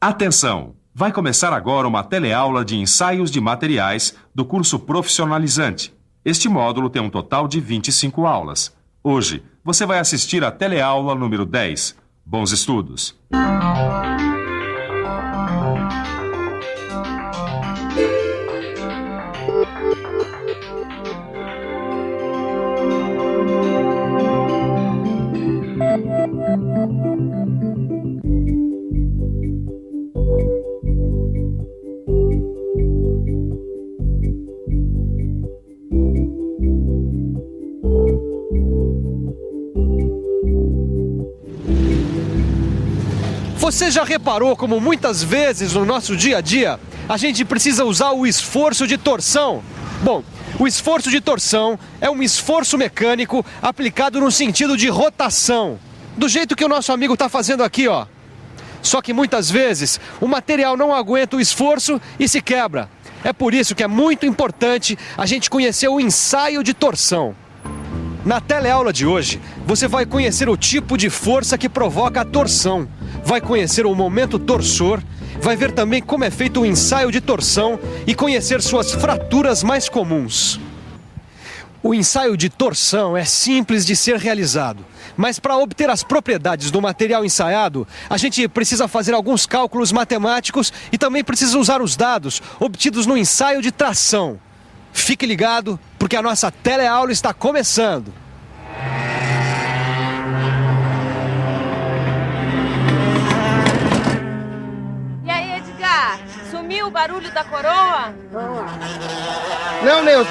Atenção! Vai começar agora uma teleaula de ensaios de materiais do curso profissionalizante. Este módulo tem um total de 25 aulas. Hoje, você vai assistir a teleaula número 10. Bons estudos! Você já reparou como muitas vezes no nosso dia a dia a gente precisa usar o esforço de torção? Bom, o esforço de torção é um esforço mecânico aplicado no sentido de rotação, do jeito que o nosso amigo está fazendo aqui, ó. Só que muitas vezes o material não aguenta o esforço e se quebra. É por isso que é muito importante a gente conhecer o ensaio de torção. Na teleaula de hoje, você vai conhecer o tipo de força que provoca a torção, vai conhecer o momento torsor, vai ver também como é feito o ensaio de torção e conhecer suas fraturas mais comuns. O ensaio de torção é simples de ser realizado, mas para obter as propriedades do material ensaiado, a gente precisa fazer alguns cálculos matemáticos e também precisa usar os dados obtidos no ensaio de tração. Fique ligado, porque a nossa teleaula está começando. E aí, Edgar? Sumiu o barulho da coroa? Não, Neuza.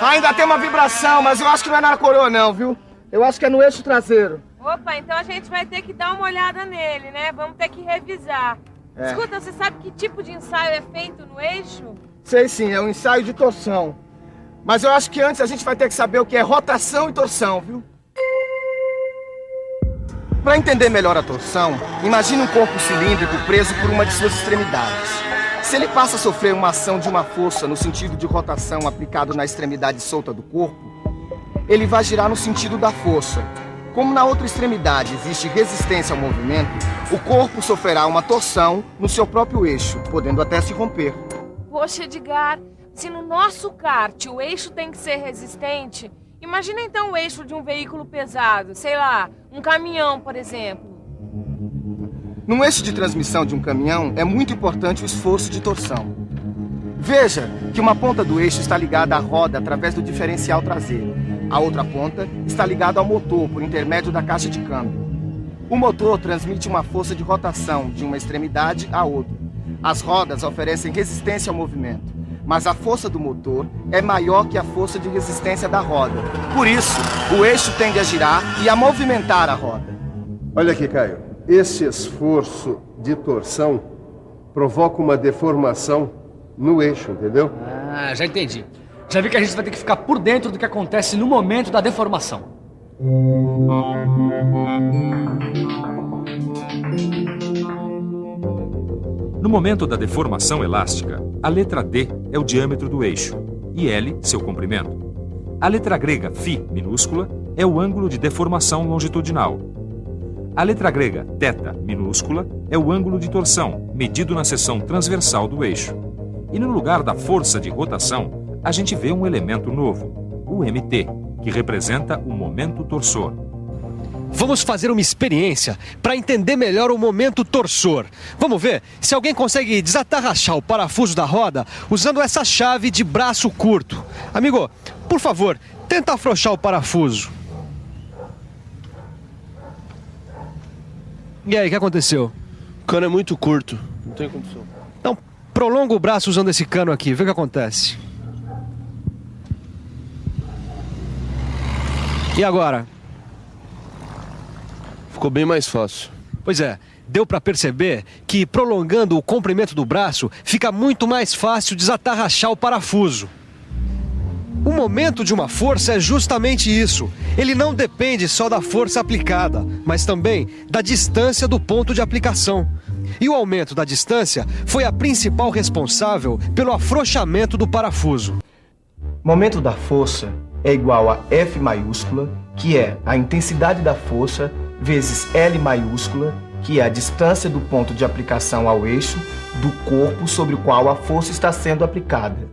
Ainda tem uma vibração, mas eu acho que não é na coroa não, viu? Eu acho que é no eixo traseiro. Opa, então a gente vai ter que dar uma olhada nele, né? Vamos ter que revisar. Escuta, você sabe que tipo de ensaio é feito no eixo? Sei sim, é um ensaio de torção. Mas eu acho que antes a gente vai ter que saber o que é rotação e torção, viu? Para entender melhor a torção, imagine um corpo cilíndrico preso por uma de suas extremidades. Se ele passa a sofrer uma ação de uma força no sentido de rotação aplicado na extremidade solta do corpo, ele vai girar no sentido da força. Como na outra extremidade existe resistência ao movimento, o corpo sofrerá uma torção no seu próprio eixo, podendo até se romper. Poxa, Edgar, se no nosso kart o eixo tem que ser resistente, imagina então o eixo de um veículo pesado, sei lá, um caminhão, por exemplo. No eixo de transmissão de um caminhão é muito importante o esforço de torção. Veja que uma ponta do eixo está ligada à roda através do diferencial traseiro. A outra ponta está ligada ao motor por intermédio da caixa de câmbio. O motor transmite uma força de rotação de uma extremidade à outra. As rodas oferecem resistência ao movimento, mas a força do motor é maior que a força de resistência da roda. Por isso, o eixo tende a girar e a movimentar a roda. Olha aqui, Caio. Esse esforço de torção provoca uma deformação no eixo, entendeu? Ah, já entendi. Já vi que a gente vai ter que ficar por dentro do que acontece no momento da deformação. No momento da deformação elástica, a letra D é o diâmetro do eixo e L seu comprimento. A letra grega φ minúscula é o ângulo de deformação longitudinal. A letra grega θ minúscula é o ângulo de torção, medido na seção transversal do eixo. E no lugar da força de rotação, a gente vê um elemento novo, o MT, que representa o momento torsor. Vamos fazer uma experiência para entender melhor o momento torsor. Vamos ver se alguém consegue desatarrachar o parafuso da roda usando essa chave de braço curto. Amigo, por favor, tenta afrouxar o parafuso. E aí, o que aconteceu? O cano é muito curto, não tem condição. Então, prolonga o braço usando esse cano aqui, vê o que acontece. E agora? Ficou bem mais fácil. Pois é, deu para perceber que prolongando o comprimento do braço fica muito mais fácil desatarrachar o parafuso. O momento de uma força é justamente isso. Ele não depende só da força aplicada, mas também da distância do ponto de aplicação. E o aumento da distância foi a principal responsável pelo afrouxamento do parafuso. Momento da força é igual a F maiúscula, que é a intensidade da força, vezes L maiúscula, que é a distância do ponto de aplicação ao eixo do corpo sobre o qual a força está sendo aplicada.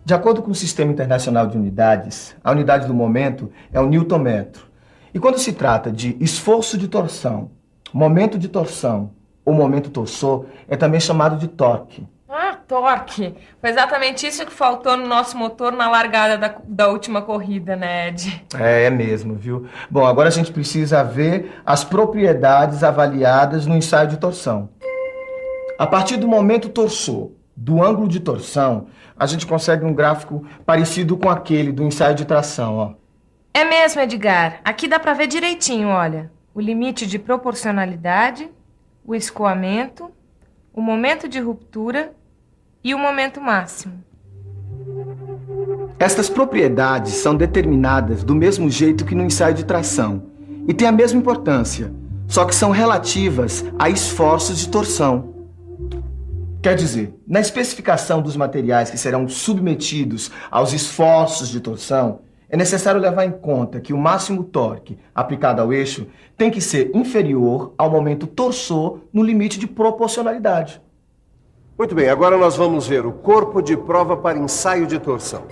De acordo com o Sistema Internacional de Unidades, a unidade do momento é o newtonmetro. E quando se trata de esforço de torção, momento de torção ou momento torsor, é também chamado de torque. Ah, torque. Foi exatamente isso que faltou no nosso motor na largada da última corrida, né, Ed? É mesmo, viu? Bom, agora a gente precisa ver as propriedades avaliadas no ensaio de torção. A partir do momento torsor, do ângulo de torção, a gente consegue um gráfico parecido com aquele do ensaio de tração, ó. É mesmo, Edgar. Aqui dá pra ver direitinho, olha. O limite de proporcionalidade, o escoamento, o momento de ruptura e o momento máximo. Estas propriedades são determinadas do mesmo jeito que no ensaio de tração e têm a mesma importância, só que são relativas a esforços de torção. Quer dizer, na especificação dos materiais que serão submetidos aos esforços de torção, é necessário levar em conta que o máximo torque aplicado ao eixo tem que ser inferior ao momento torsor no limite de proporcionalidade. Muito bem, agora nós vamos ver o corpo de prova para ensaio de torção.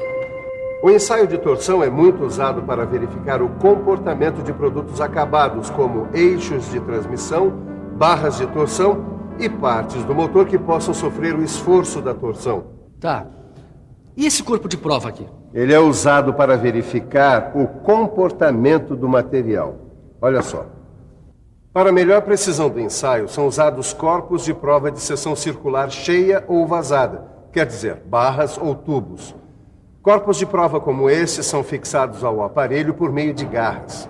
O ensaio de torção é muito usado para verificar o comportamento de produtos acabados, como eixos de transmissão, barras de torção e partes do motor que possam sofrer o esforço da torção. Tá. E esse corpo de prova aqui? Ele é usado para verificar o comportamento do material. Olha só. Para melhor precisão do ensaio, são usados corpos de prova de seção circular cheia ou vazada, quer dizer, barras ou tubos. Corpos de prova como esse são fixados ao aparelho por meio de garras.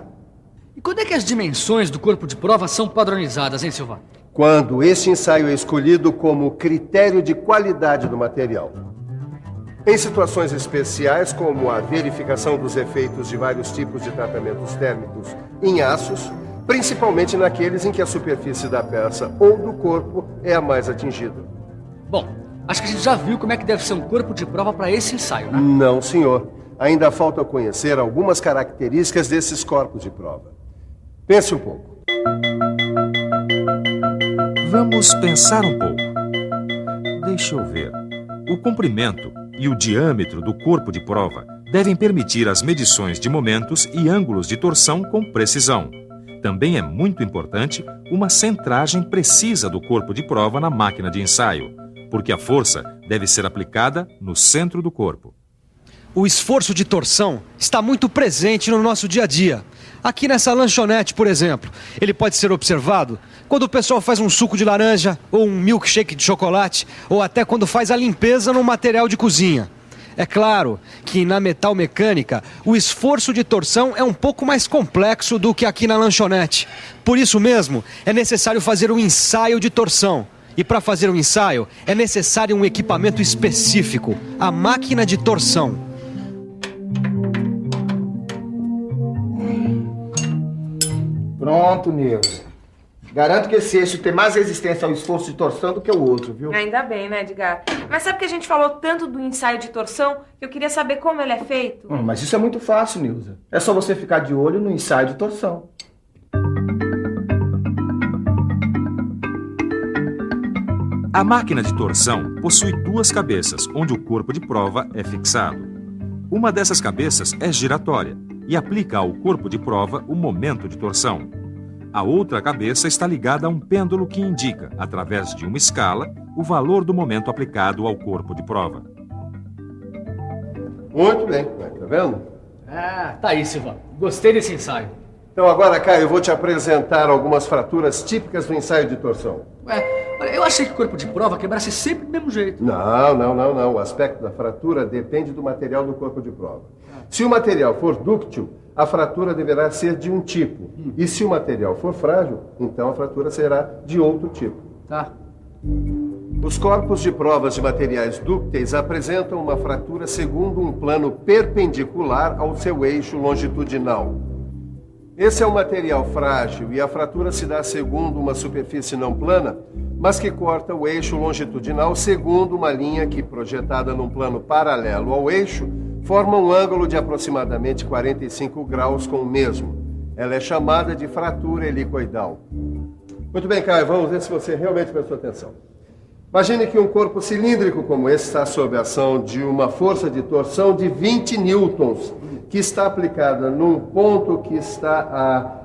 E quando é que as dimensões do corpo de prova são padronizadas, hein, Silva? Quando esse ensaio é escolhido como critério de qualidade do material. Em situações especiais, como a verificação dos efeitos de vários tipos de tratamentos térmicos em aços, principalmente naqueles em que a superfície da peça ou do corpo é a mais atingida. Bom, acho que a gente já viu como é que deve ser um corpo de prova para esse ensaio, né? Não, senhor. Ainda falta conhecer algumas características desses corpos de prova. Pense um pouco. Vamos pensar um pouco. Deixa eu ver. O comprimento e o diâmetro do corpo de prova devem permitir as medições de momentos e ângulos de torção com precisão. Também é muito importante uma centragem precisa do corpo de prova na máquina de ensaio, porque a força deve ser aplicada no centro do corpo. O esforço de torção está muito presente no nosso dia a dia. Aqui nessa lanchonete, por exemplo, ele pode ser observado quando o pessoal faz um suco de laranja, ou um milkshake de chocolate, ou até quando faz a limpeza no material de cozinha. É claro que na metalmecânica, o esforço de torção é um pouco mais complexo do que aqui na lanchonete. Por isso mesmo, é necessário fazer um ensaio de torção. E para fazer um ensaio, é necessário um equipamento específico, a máquina de torção. Pronto, Neuza. Garanto que esse eixo tem mais resistência ao esforço de torção do que o outro, viu? Ainda bem, né, Edgar? Mas sabe que a gente falou tanto do ensaio de torção que eu queria saber como ele é feito? Mas isso é muito fácil, Neuza. É só você ficar de olho no ensaio de torção. A máquina de torção possui duas cabeças, onde o corpo de prova é fixado. Uma dessas cabeças é giratória e aplica ao corpo de prova o momento de torção. A outra cabeça está ligada a um pêndulo que indica, através de uma escala, o valor do momento aplicado ao corpo de prova. Muito bem, tá vendo? Ah, tá aí, Silva. Gostei desse ensaio. Então agora, Caio, eu vou te apresentar algumas fraturas típicas do ensaio de torção. Olha, eu achei que o corpo de prova quebrasse sempre do mesmo jeito. Não. O aspecto da fratura depende do material do corpo de prova. Se o material for dúctil, a fratura deverá ser de um tipo. E se o material for frágil, então a fratura será de outro tipo. Tá. Os corpos de provas de materiais dúcteis apresentam uma fratura segundo um plano perpendicular ao seu eixo longitudinal. Esse é um material frágil e a fratura se dá segundo uma superfície não plana, mas que corta o eixo longitudinal segundo uma linha que, projetada num plano paralelo ao eixo, forma um ângulo de aproximadamente 45 graus com o mesmo. Ela é chamada de fratura helicoidal. Muito bem, Caio, vamos ver se você realmente prestou atenção. Imagine que um corpo cilíndrico como esse está sob a ação de uma força de torção de 20 newtons, que está aplicada num ponto que está a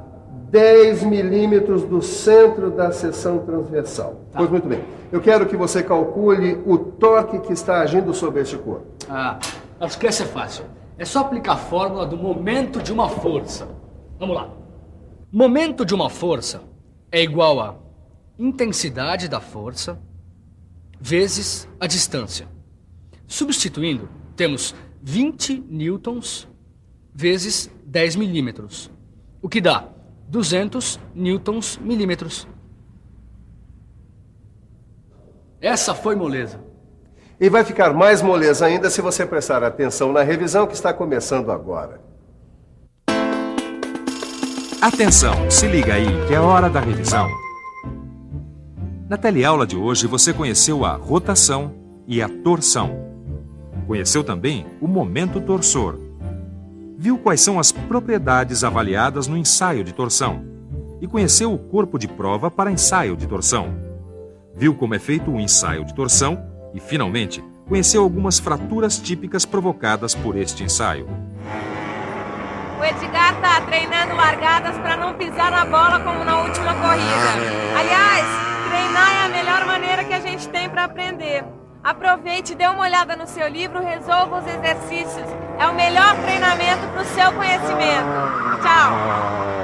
10 milímetros do centro da seção transversal. Tá. Pois muito bem. Eu quero que você calcule o torque que está agindo sobre este corpo. Acho que essa é fácil. É só aplicar a fórmula do momento de uma força. Vamos lá. Momento de uma força é igual a intensidade da força vezes a distância. Substituindo, temos 20 newtons vezes 10 milímetros, o que dá 200 newtons milímetros. Essa foi moleza. E vai ficar mais moleza ainda se você prestar atenção na revisão que está começando agora. Atenção, se liga aí que é hora da revisão. Na teleaula de hoje você conheceu a rotação e a torção. Conheceu também o momento torsor. Viu quais são as propriedades avaliadas no ensaio de torção. E conheceu o corpo de prova para ensaio de torção. Viu como é feito o ensaio de torção e, finalmente, conheceu algumas fraturas típicas provocadas por este ensaio. O Edgar está treinando largadas para não pisar na bola como na última corrida. Aliás, treinar é a melhor maneira que a gente tem para aprender. Aproveite, dê uma olhada no seu livro, resolva os exercícios. É o melhor treinamento para o seu conhecimento. Tchau!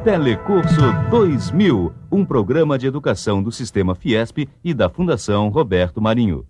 Telecurso 2000, um programa de educação do Sistema Fiesp e da Fundação Roberto Marinho.